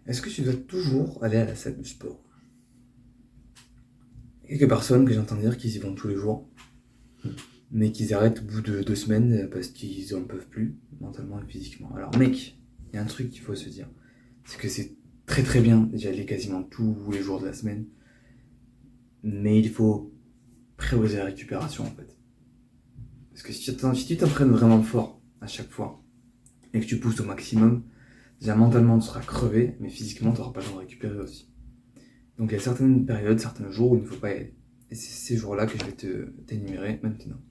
Est-ce que tu dois toujours aller à la salle de sport? Il y a quelques personnes que j'entends dire qu'ils y vont tous les jours, mais qu'ils arrêtent au bout de 2 semaines parce qu'ils en peuvent plus, mentalement et physiquement. Alors mec, il y a un truc qu'il faut se dire, c'est que c'est très très bien d'y aller quasiment tous les jours de la semaine, mais il faut prioriser la récupération en fait. Parce que si tu t'entraînes vraiment fort à chaque fois, et que tu pousses au maximum, déjà mentalement tu seras crevé, mais physiquement tu n'auras pas le temps de récupérer aussi. Donc il y a certaines périodes, certains jours où il ne faut pas y aller. Et c'est ces jours-là que je vais t'énumérer maintenant.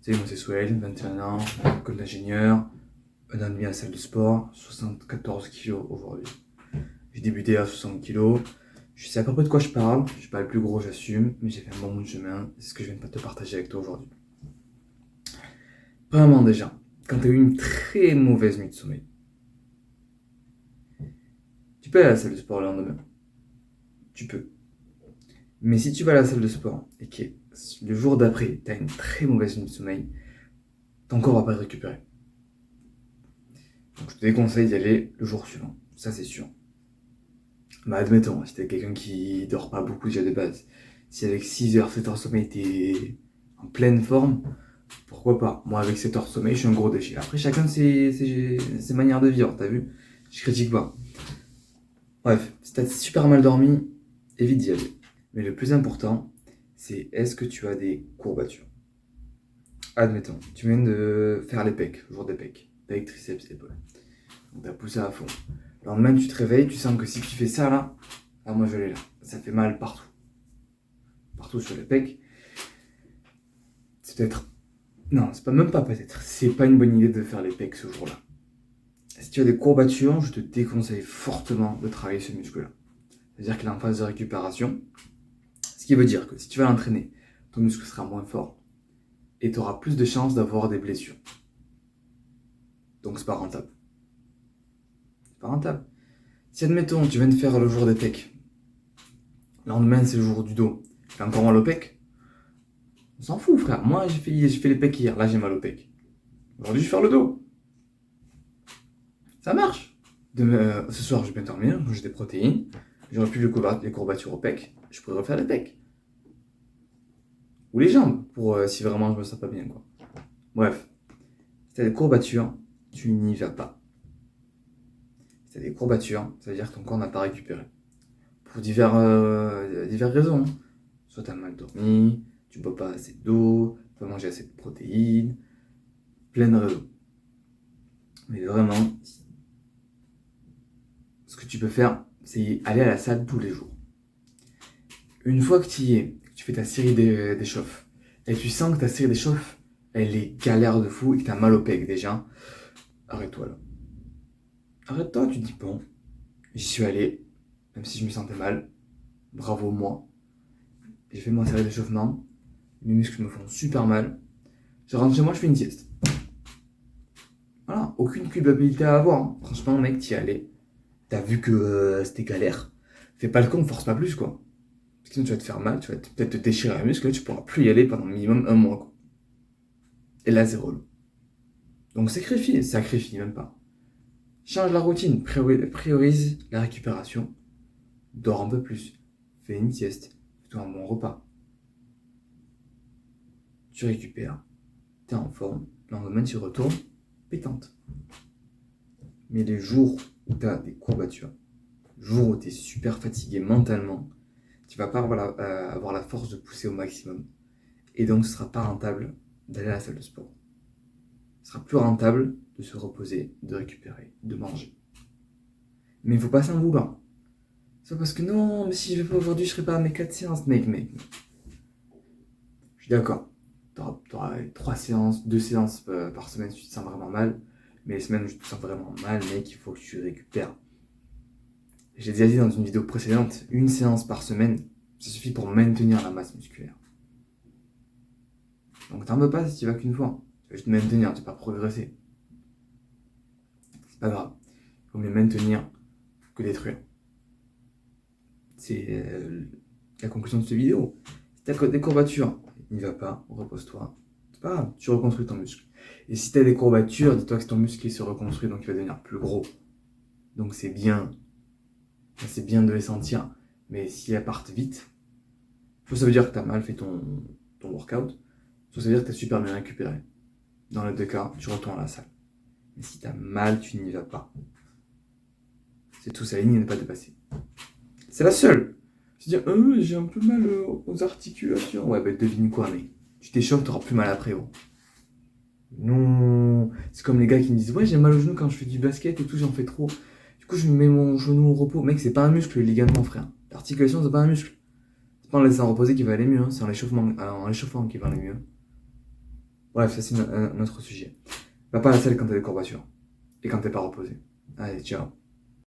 Tu sais, moi c'est Souel, 21 ans, école d'ingénieur, un an et demi à la salle de sport, 74 kilos aujourd'hui. J'ai débuté à 60 kilos. Je sais à peu près de quoi je parle. Je suis pas le plus gros, j'assume, mais j'ai fait un bon bout de chemin. C'est ce que je viens de te partager avec toi aujourd'hui. Premièrement déjà, quand tu as eu une très mauvaise nuit de sommeil, tu peux aller à la salle de sport le lendemain. Tu peux. Mais si tu vas à la salle de sport et que le jour d'après, tu as une très mauvaise nuit de sommeil, ton corps va pas te récupérer. Donc je te déconseille d'y aller le jour suivant, ça c'est sûr. Mais admettons, si t'es quelqu'un qui dort pas beaucoup déjà de base, si avec 6 heures, 7 heures de sommeil, t'es en pleine forme, pourquoi pas? Moi avec 7 heures de sommeil, je suis un gros déchet. Après chacun ses manières de vivre, t'as vu? Je critique pas. Bref, si t'as super mal dormi, évite d'y aller. Mais le plus important, c'est est-ce que tu as des courbatures? Admettons, tu viens de faire les pecs, jour des pecs, pecs, triceps, épaules. Donc t'as poussé à fond. Le lendemain, tu te réveilles, tu sens que si tu fais ça là, ah moi je l'ai là, ça fait mal partout. Partout sur les pecs. C'est peut-être. Non, c'est pas même pas peut-être. C'est pas une bonne idée de faire les pecs ce jour-là. Si tu as des courbatures, je te déconseille fortement de travailler ce muscle-là. C'est-à-dire qu'il est en phase de récupération. Ce qui veut dire que si tu vas l'entraîner, ton muscle sera moins fort et tu auras plus de chances d'avoir des blessures. Donc c'est pas rentable. C'est pas rentable. Si admettons, tu viens de faire le jour des pecs, le lendemain c'est le jour du dos, tu fais encore mal au pec, on s'en fout frère. Moi j'ai fait les pecs hier, là j'ai mal au pec. Aujourd'hui je vais faire le dos. Ça marche. Ce soir je vais bien dormir, j'ai des protéines, j'aurai plus les courbatures au pec, je pourrais refaire les pecs. Ou les jambes, pour si vraiment je me sens pas bien quoi. Bref, si t'as des courbatures, tu n'y vas pas. Si t'as des courbatures, ça veut dire que ton corps n'a pas récupéré. Pour diverses raisons. Soit t'as mal dormi, tu bois pas assez d'eau, tu pas manger assez de protéines, plein de raisons. Mais vraiment, ce que tu peux faire, c'est aller à la salle tous les jours. Une fois que tu y es, tu fais ta série d'échauffes, et tu sens que ta série d'échauffes, elle est galère de fou et que tu as mal au pec déjà, arrête-toi là. Arrête-toi, tu te dis bon, j'y suis allé, même si je me sentais mal, bravo moi. J'ai fait ma série d'échauffement, mes muscles me font super mal. Je rentre chez moi, je fais une sieste. Voilà, aucune culpabilité à avoir. Hein. Franchement, mec, t'y allais. T'as vu que c'était galère. Fais pas le con, force pas plus quoi. Parce que sinon tu vas te faire mal, tu vas peut-être te déchirer un muscle, tu pourras plus y aller pendant minimum un mois quoi. Et là, c'est relou. Donc sacrifie même pas. Change la routine, priorise la récupération, dors un peu plus, fais une sieste, fais-toi un bon repas. Tu récupères, t'es en forme, le lendemain tu retournes, pétante. Mais les jours où t'as des courbatures, jours où t'es super fatigué mentalement, tu vas pas avoir la force de pousser au maximum. Et donc ce sera pas rentable d'aller à la salle de sport. Ce sera plus rentable de se reposer, de récupérer, de manger. Mais il faut pas s'en vouloir. C'est pas parce que non, mais si je vais pas aujourd'hui, je serai pas à mes 4 séances, mec. Je suis d'accord. T'auras 3 séances, 2 séances par semaine si tu te sens vraiment mal. Mais les semaines où tu te sens vraiment mal, mec, il faut que tu récupères. J'ai déjà dit dans une vidéo précédente, une séance par semaine, ça suffit pour maintenir la masse musculaire. Donc t'en veux pas si tu vas qu'une fois. Tu vas juste maintenir, tu vas pas progresser. C'est pas grave. Il vaut mieux maintenir que détruire. C'est la conclusion de cette vidéo. Si t'as des courbatures, n'y va pas, repose-toi. C'est pas grave, tu reconstruis ton muscle. Et si t'as des courbatures, dis-toi que ton muscle se reconstruit, donc il va devenir plus gros. Donc c'est bien. C'est bien de les sentir, mais si elles partent vite, soit ça veut dire que t'as mal fait ton workout, soit ça veut dire que t'as super bien récupéré. Dans les deux cas, tu retournes à la salle. Mais si t'as mal, tu n'y vas pas. C'est tout, sa ligne n'est pas dépassée. C'est la seule. Se dire, j'ai un peu mal aux articulations. Ouais, bah devine quoi, mec. Tu t'échauffes, t'auras plus mal après, gros. Non. C'est comme les gars qui me disent, ouais, j'ai mal au genou quand je fais du basket et tout, j'en fais trop. Du coup, je mets mon genou au repos. Mec, c'est pas un muscle, le ligament, frère. L'articulation, c'est pas un muscle. C'est pas en laissant reposer qui va aller mieux, hein. C'est en l'échauffant qui va aller mieux. Bref, ça, c'est un autre sujet. Va pas à la salle quand t'as des courbatures. Et quand t'es pas reposé. Allez, ciao.